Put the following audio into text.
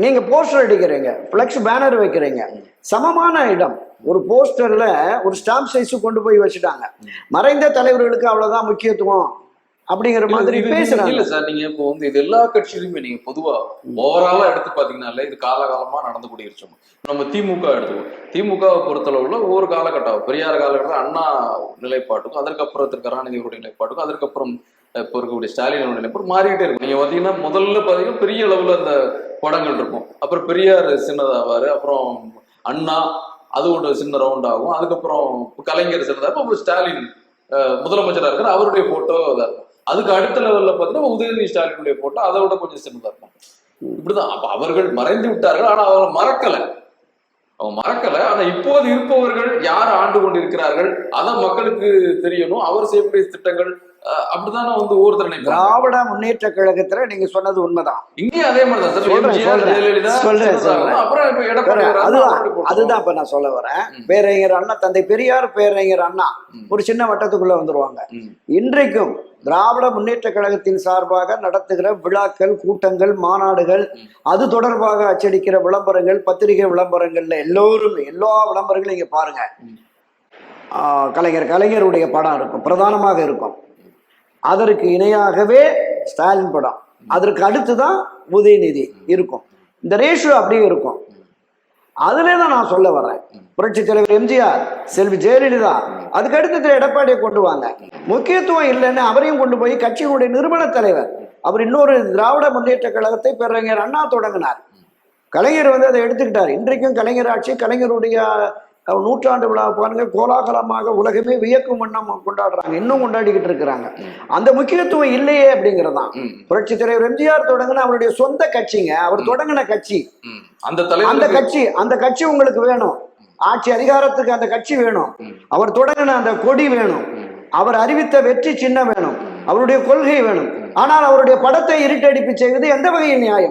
நீங்க போஸ்டர் அடிக்கிறீங்க, flux banner வைக்கிறீங்க, சமமான இடம். ஒரு போஸ்டர்ல ஒரு ஸ்டாம்ப் சைஸ் கொண்டு போய் வச்சுட்டாங்க. மறைந்த தலைவர்களுக்கு அவ்வளவுதான் முக்கியத்துவம் அப்படிங்கிற மாதிரி பேசுறாங்க. இல்ல சார், நீங்க இப்போ வந்து இது எல்லா கட்சியிலுமே நீங்க பொதுவா ஓவராலா எடுத்து பாத்தீங்கன்னாலே இது காலகாலமா நடந்துக்கூடிய விஷயம். நம்ம திமுக எடுத்துக்கோம். திமுகவை பொறுத்தளவுல ஒவ்வொரு காலகட்டம், பெரியார் காலகட்டத்தில் அண்ணா நிலைப்பாட்டுக்கும், அதற்கப்புறம் கருணாநிதியோட நிலைப்பாட்டுக்கும், அதற்கப்புறம் இப்போ இருக்கக்கூடிய ஸ்டாலினோட நிலைப்பாடு மாறிக்கிட்டே இருக்கும். நீங்க பாத்தீங்கன்னா முதல்ல பாத்தீங்கன்னா பெரிய அளவுல அந்த படங்கள் இருக்கும். அப்புறம் பெரியார் சின்னதாவாரு, அப்புறம் அண்ணா அது ஒரு சின்ன ரவுண்ட் ஆகும், அதுக்கப்புறம் கலைஞர் சின்னதாக, அப்புறம் ஸ்டாலின் முதலமைச்சராக இருக்கிற அவருடைய போட்டோ தான் இருக்கும். அதுக்கு அடுத்த லெவல்ல பாத்தீங்கன்னா உதயநிதி ஸ்டாலினுடைய போட்டோ அதை விட கொஞ்சம் சின்னதா இருக்கும். இப்படிதான். அப்ப அவர்கள் மறைந்து விட்டார்கள், ஆனா அவங்க மறக்கல. ஆனா இப்போது இருப்பவர்கள் யார் ஆண்டு கொண்டிருக்கிறார்கள் அதை மக்களுக்கு தெரியணும். அவர் செய்யக்கூடிய திட்டங்கள் அப்படித்தானே வந்து ஒவ்வொருத்தர் திராவிட முன்னேற்ற கழகத்துல நீங்க சொன்னது உண்மைதான். இங்கே அதே மாதிரிதான் அதுதான் இப்ப நான் சொல்ல வரேன். பேரறிஞர் அண்ணா, தந்தை பெரியார், பேரறிஞர் அண்ணா ஒரு சின்ன வட்டத்துக்குள்ள வந்துருவாங்க. இன்றைக்கும் திராவிட முன்னேற்ற கழகத்தின் சார்பாக நடத்துகிற விழாக்கள், கூட்டங்கள், மாநாடுகள், அது தொடர்பாக அச்சடிக்கிற விளம்பரங்கள், பத்திரிகை விளம்பரங்கள்ல எல்லா விளம்பரங்களும் இங்க பாருங்க. கலைஞருடைய படம் இருக்கும், பிரதானமாக இருக்கும். அதற்கு இணையாகவே ஸ்டாலின் படம், அதற்கு அடுத்துதான் உதயநிதி இருக்கும். இந்த ரேஷியோ அப்படியே இருக்கும். அதுல தான் நான் சொல்ல வர்றேன். புரட்சி தலைவர் எம்ஜிஆர், செல்வி ஜெயலலிதா, அதுக்கு அடுத்தது எடப்பாடியை கொண்டு வாங்க. முக்கியத்துவம் இல்லைன்னு அவரையும் கொண்டு போய் கட்சியினுடைய நிறுவன தலைவர், அவர் இன்னொரு திராவிட முன்னேற்ற கழகத்தை பேரறிஞர் அண்ணா தொடங்கினார். கலைஞர் வந்து அதை எடுத்துக்கிட்டார். இன்றைக்கும் கலைஞர் ஆட்சி, கலைஞருடைய நூற்றாண்டு விழா பாருங்க, கோலாகலமாக உலகமே வியக்கும் வண்ணம் கொண்டாடுறாங்க, இன்னும் கொண்டாடிக்கிட்டு இருக்கிறாங்க. அந்த முக்கியத்துவம் இல்லையே அப்படிங்கிறதான். புரட்சி தலைவர் எம்ஜிஆர் தொடங்கின அவருடைய சொந்த கட்சிங்க, அவர் தொடங்கின கட்சி, அந்த கட்சி உங்களுக்கு வேணும். ஆட்சி அதிகாரத்துக்கு அந்த கட்சி வேணும். அவர் தொடங்கின அந்த கொடி வேணும். அவர் அறிவித்த வெற்றி சின்னம் வேணும். அவருடைய கொள்கை வேணும். ஆனால் அவருடைய படத்தை இருட்டடிப்பு செய்வது எந்த வகையில் நியாயம்?